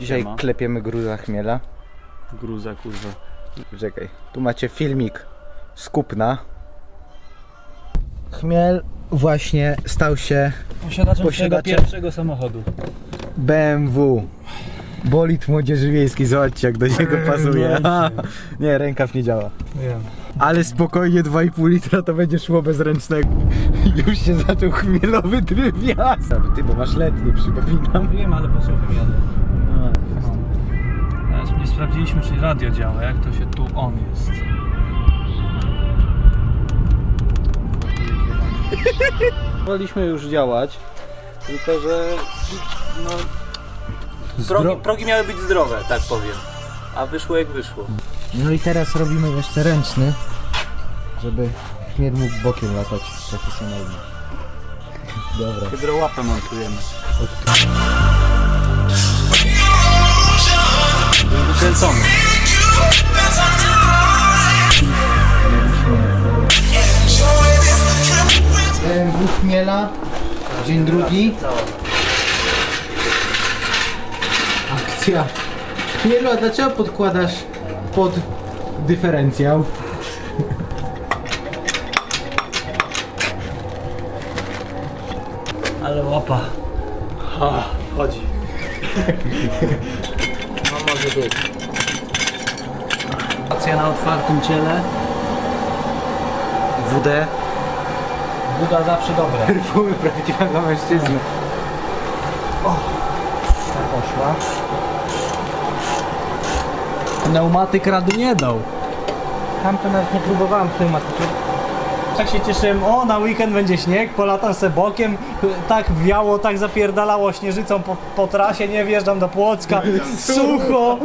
Dzisiaj Siema. klepiemy gruza chmiela. Gruza, kurwa. Czekaj, tu macie filmik z kupna. Chmiel właśnie stał się Posiadaczem swojego Posiadaczem- pierwszego samochodu. BMW. Bolid młodzieży wiejskiej, zobaczcie jak do niego pasuje. Nie, rękaw nie działa. Wiem. Ale spokojnie 2,5 litra to będzie szło bez ręcznego. Już się zaczął chmielowy tryb jazdy. Ty, bo masz letnie, przypominam. Wiem, ale posłuchaj jadę. Teraz nie sprawdziliśmy, czy radio działa, jak to się tu on jest. Woleliśmy już działać, tylko że no, progi miały być zdrowe, tak powiem. A wyszło jak wyszło. No i teraz robimy jeszcze ręczny, żeby chmiel mógł bokiem latać profesjonalnie. Dobra. Hydrołapę montujemy. Był wykręcony. BMW chmiela, dzień drugi. Akcja. Chmielu, a dlaczego podkładasz pod dyferencjał? Ale łapa. Chodzi. No może być. Akcja na otwartym ciele. WD. Buda zawsze dobre. Perfumy prawdziwego mężczyzny. Tak poszła. Pneumatyk rady nie dał. Tam to nawet nie próbowałem pneumatyki. Tak się cieszyłem, o na weekend będzie śnieg, polatam se bokiem, tak wiało, tak zapierdalało śnieżycą po trasie, nie wjeżdżam do Płocka, sucho.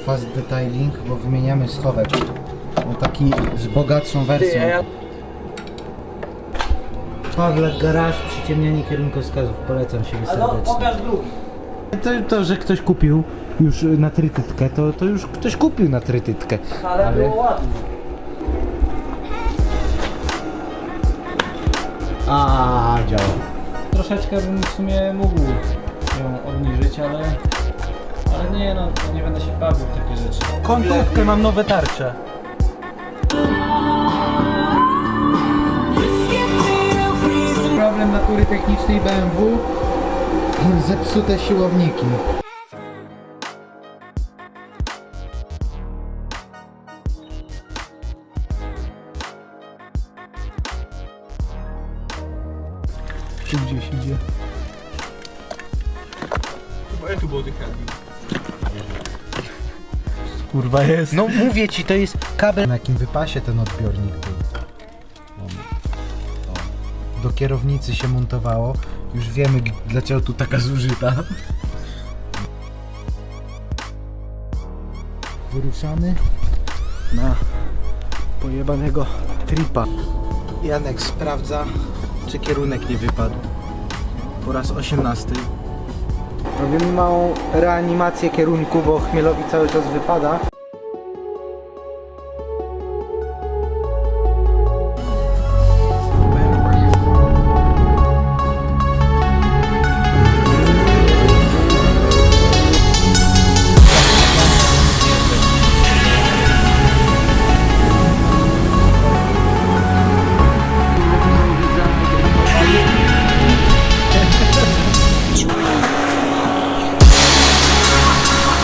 Fast detailing, bo wymieniamy schowek. No taki z bogatszą wersją. Pawlak Garaż, przyciemnianie kierunkowskazów, polecam siebie serdecznie. drugi. To, że ktoś kupił już na trytytkę, to już ktoś kupił na trytytkę. Ale było ładnie. A działa. Troszeczkę bym w sumie mógł ją obniżyć, ale nie no, to nie będę się bawił w takie rzeczy. Kątówkę, mam nowe tarcze. Problem natury technicznej BMW. Zepsute siłowniki. Tu gdzieś idzie. Chyba tu było dychanie. Kurwa jest. No mówię ci, to jest kabel. Na jakim wypasie ten odbiornik był? Do kierownicy się montowało. Już wiemy dlaczego tu taka zużyta. Wyruszamy na pojebanego tripa. Janek sprawdza, czy kierunek nie wypadł. Po raz 18. Robimy małą reanimację kierunku, bo chmielowi cały czas wypada.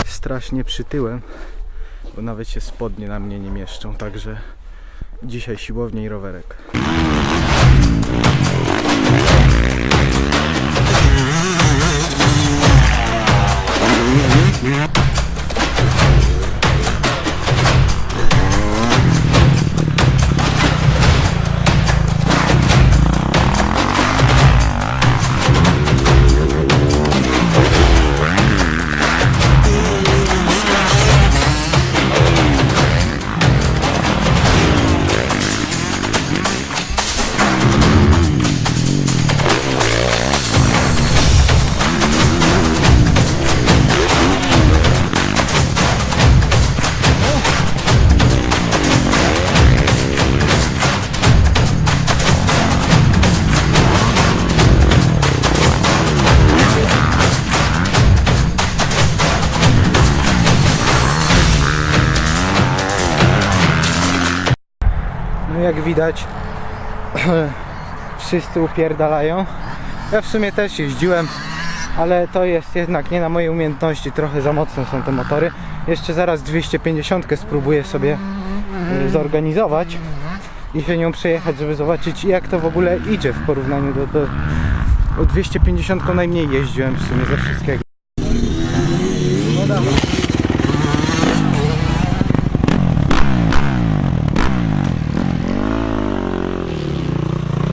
Strasznie przytyłem, bo nawet się spodnie na mnie nie mieszczą, także dzisiaj siłownia i rowerek. No jak widać, wszyscy upierdalają. Ja w sumie też jeździłem, ale to jest jednak nie na moje umiejętności, trochę za mocne są te motory. Jeszcze zaraz 250 spróbuję sobie zorganizować i się nią przejechać, żeby zobaczyć, jak to w ogóle idzie w porównaniu do 250 najmniej jeździłem w sumie ze wszystkiego. No dawaj.